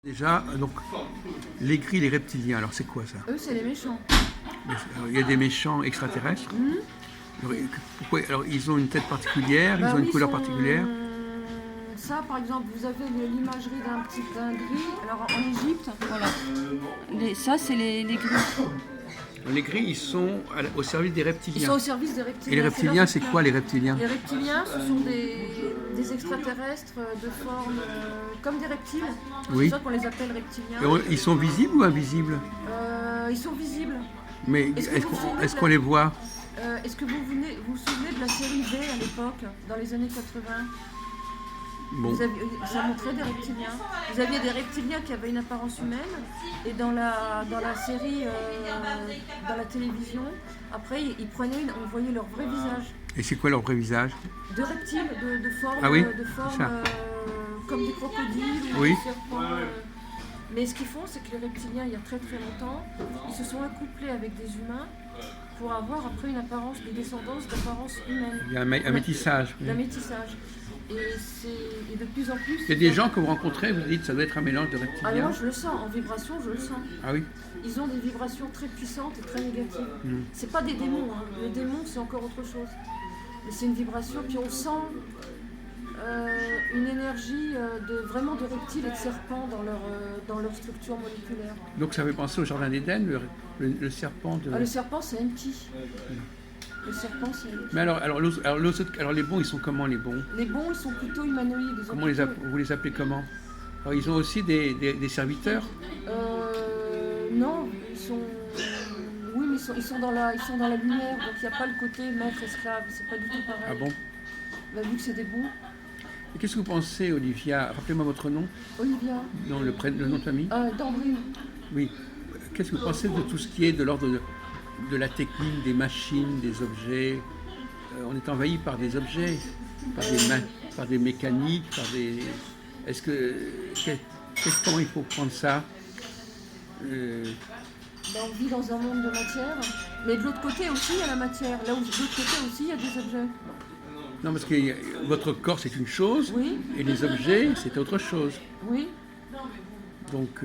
Déjà, donc, les gris, les reptiliens, alors c'est quoi ça? Eux, c'est les méchants. Il y a des méchants extraterrestres. Pourquoi? Alors, ils ont une tête particulière, ils ont oui, une couleur particulière. Ça, par exemple, vous avez l'imagerie d'un gris. Alors, en Égypte, voilà. Ça, c'est les gris. Les gris, ils sont au service des Ils reptiliens. sont au service des reptiliens. Et les reptiliens, c'est quoi les reptiliens? Les reptiliens, ce sont des extraterrestres de forme comme des reptiles. Oui. C'est pour ça qu'on les appelle reptiliens. Ils sont visibles ou invisibles? Ils sont visibles. Mais est-ce qu'on les voit? Est-ce que vous vous souvenez de la série V à l'époque, dans les années 80? Bon. Ça montrait des reptiliens. Vous aviez des reptiliens qui avaient une apparence humaine, et dans la série, dans la télévision, après on voyait leur vrai visage. Et c'est quoi leur vrai visage? De reptiles, de forme, Ah oui, comme des crocodiles ou oui. des serpents. Mais ce qu'ils font, c'est que les reptiliens, il y a très très longtemps, ils se sont accouplés avec des humains pour avoir après des descendances d'apparence humaine. Il y a un métissage. Un métissage. Et de plus en plus... Il y a des gens que vous rencontrez, vous dites ça doit être un mélange de reptiliens. Ah non, je le sens, en vibration, je le sens. Ah oui. Ils ont des vibrations très puissantes et très négatives. C'est pas des démons, hein. Les démons, c'est encore autre chose. Mais c'est une vibration, puis on sent une énergie vraiment de reptiles et de serpents dans leur structure moléculaire. Donc ça fait penser au jardin d'Éden, le serpent de... Ah, le serpent, c'est Enki. Le serpent, c'est... Mais alors les bons, ils sont comment les bons? Les bons, ils sont plutôt humanoïdes. Vous les appelez comment? Alors, ils ont aussi des serviteurs? Non, oui, mais ils sont dans la lumière, donc il n'y a pas le côté maître-esclave, c'est pas du tout pareil. Ah bon? Bah, vu que c'est des bons. Et qu'est-ce que vous pensez, Olivia? Rappelez-moi votre nom. Olivia. Non, le nom de famille? Dandrine. Oui. Qu'est-ce que vous pensez de tout ce qui est de l'ordre de la technique, des machines, des objets? On est envahi par des objets, par des mécaniques, par des... Comment il faut prendre ça? On vit dans un monde de matière, mais de l'autre côté aussi il y a la matière. Là où de l'autre côté aussi il y a des objets. Non, parce que votre corps c'est une chose, oui. Et les objets c'est autre chose. Oui. Donc,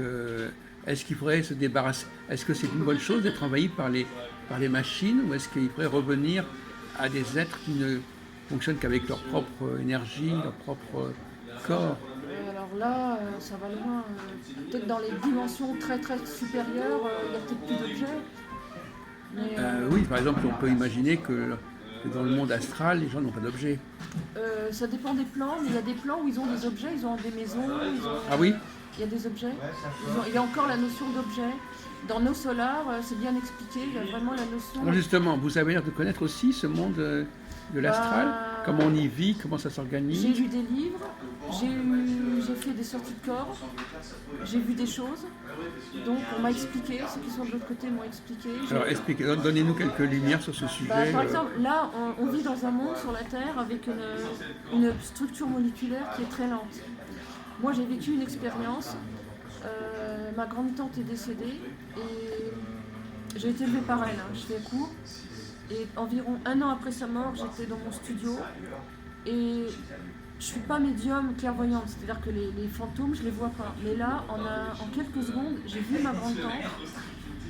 est-ce qu'il faudrait se débarrasser? Est-ce que c'est une bonne chose d'être envahi par les machines, ou est-ce qu'il faudrait revenir à des êtres qui ne fonctionnent qu'avec leur propre énergie, leur propre corps? Alors là, ça va loin. Peut-être dans les dimensions très très supérieures, il n'y a peut-être plus d'objets. Mais, oui, par exemple, on peut imaginer que dans le monde astral, les gens n'ont pas d'objets. Ça dépend des plans, mais il y a des plans où ils ont des objets, ils ont des maisons. Ah oui? Il y a des objets. Il y a encore la notion d'objet. Dans nos solars, c'est bien expliqué, il y a vraiment la notion... Alors justement, vous avez l'air de connaître aussi ce monde de l'astral, comment on y vit, comment ça s'organise. J'ai lu des livres, j'ai fait des sorties de corps, j'ai vu des choses, donc on m'a expliqué, ceux qui sont de l'autre côté m'ont expliqué. Alors donnez-nous quelques lumières sur ce sujet. Par exemple, là, on vit dans un monde sur la Terre avec une structure moléculaire qui est très lente. Moi, j'ai vécu une expérience. Ma grande-tante est décédée et j'ai été élevée par elle, je fais court. Et environ 1 an après sa mort, j'étais dans mon studio et je suis pas médium clairvoyante, c'est-à-dire que les fantômes, je les vois pas. Mais là, en quelques secondes, j'ai vu ma grande-tante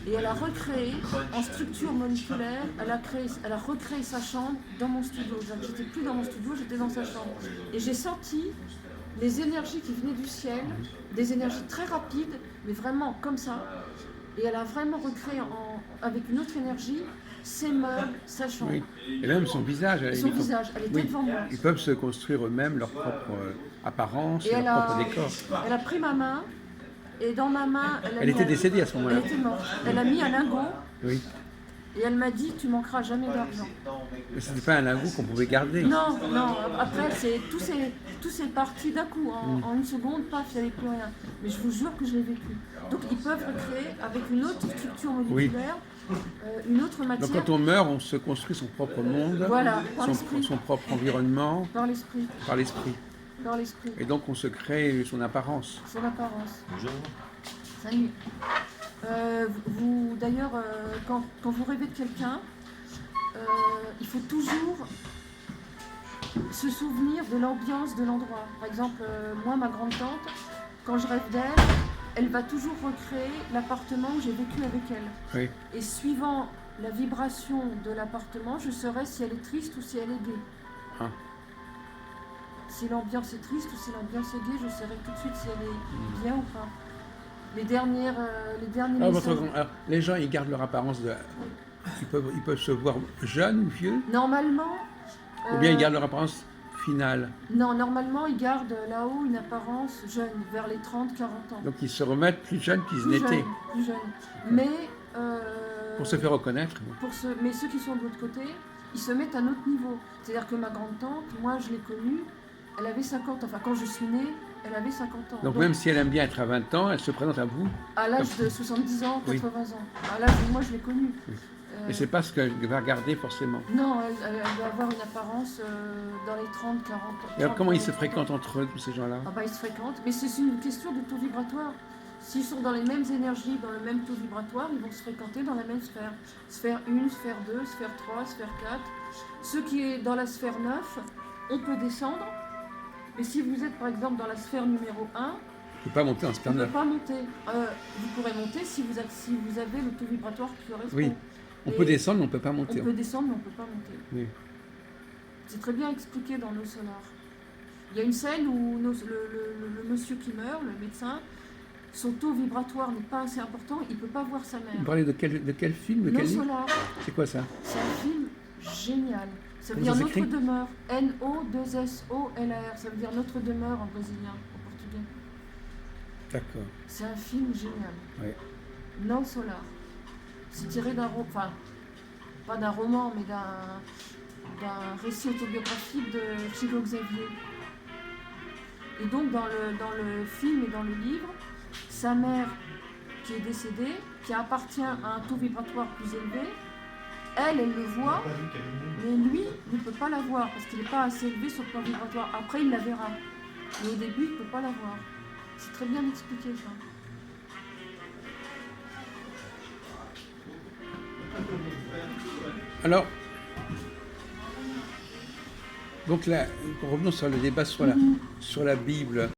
et elle a recréé en structure moléculaire, elle a recréé sa chambre dans mon studio. J'étais plus dans mon studio, j'étais dans sa chambre. Et j'ai senti les énergies qui venaient du ciel, des énergies très rapides, mais vraiment comme ça. Et elle a vraiment recréé avec une autre énergie ses meubles, sa chambre. Oui. Et même son visage. Elle était devant moi. Ils peuvent se construire eux-mêmes leur propre apparence, leur propre décor. Elle a pris ma main, et dans ma main... Elle était décédée à ce moment-là. Elle était morte. Elle a mis un lingot. Oui. Et elle m'a dit, tu manqueras jamais d'argent. Mais ce n'était pas un lingot qu'on pouvait garder. Non. Après, tout s'est parti d'un coup. En une seconde, paf, il n'y avait plus rien. Mais je vous jure que je l'ai vécu. Donc, ils peuvent recréer avec une autre structure moléculaire, une autre matière. Donc, quand on meurt, on se construit son propre monde, voilà, son propre environnement. Par l'esprit. Par l'esprit. Par l'esprit. Et donc, on se crée son apparence. Son apparence. Bonjour. Salut. D'ailleurs, quand vous rêvez de quelqu'un, il faut toujours se souvenir de l'ambiance de l'endroit. Par exemple, moi, ma grande-tante, quand je rêve d'elle, elle va toujours recréer l'appartement où j'ai vécu avec elle. Oui. Et suivant la vibration de l'appartement, je saurai si elle est triste ou si elle est gaie. Ah. Si l'ambiance est triste ou si l'ambiance est gaie, je saurai tout de suite si elle est bien ou pas. Les derniers messages... Alors, les gens, ils gardent leur apparence de... Ils peuvent se voir jeunes ou vieux, Normalement... ou bien ils gardent leur apparence finale. Non, normalement, ils gardent là-haut une apparence jeune, vers les 30-40 ans. Donc ils se remettent plus jeunes qu'ils Plus n'étaient. jeune, plus jeune. Mais... Pour se faire reconnaître. Mais ceux qui sont de l'autre côté, ils se mettent à notre niveau. C'est-à-dire que ma grande-tante, moi je l'ai connue, elle avait 50 ans. Enfin, quand je suis née, elle avait 50 ans. Donc même si elle aime bien être à 20 ans, elle se présente à vous. À l'âge de 70 ans, 80 Oui. ans. À l'âge où moi je l'ai connue. Oui. Et c'est pas ce qu'elle va regarder forcément. Non, elle doit avoir une apparence dans les 30, 40 ans. Et alors comment ils se fréquentent entre eux, tous ces gens-là? Ah bah ils se fréquentent, mais c'est une question de taux vibratoire. S'ils sont dans les mêmes énergies, dans le même taux vibratoire, ils vont se fréquenter dans la même sphère. Sphère 1, sphère 2, sphère 3, sphère 4. Ceux qui est dans la sphère 9, on peut descendre. Mais si vous êtes par exemple dans la sphère numéro 1, On ne peut pas monter en vous sphère ne pouvez 9. pas monter. Vous pourrez monter si vous avez le taux vibratoire qui correspond. Oui. On peut descendre, mais on ne peut pas monter. On peut descendre, mais on ne peut pas monter. Oui. C'est très bien expliqué dans nos sonars. Il y a une scène où le monsieur qui meurt, le médecin, son taux vibratoire n'est pas assez important, il ne peut pas voir sa mère. Vous parlez de quel film, de Nos quel livre? Solar, C'est quoi ça? c'est un film génial. Ça veut Comment dire ça Notre s'écrit? demeure. N-O-2-S-O-L-A-R. Ça veut dire Notre demeure en brésilien, en portugais. D'accord. C'est un film génial. Oui. Non Solar. C'est tiré d'un roman, enfin, pas d'un roman, mais d'un récit autobiographique de Chico Xavier. Et donc dans le film et dans le livre, sa mère qui est décédée, qui appartient à un taux vibratoire plus élevé, elle le voit, mais lui ne peut pas la voir parce qu'il n'est pas assez élevé sur le plan vibratoire. Après, il la verra. Mais au début, il ne peut pas la voir. C'est très bien expliqué ça. Alors, donc là, revenons sur le débat sur la Bible.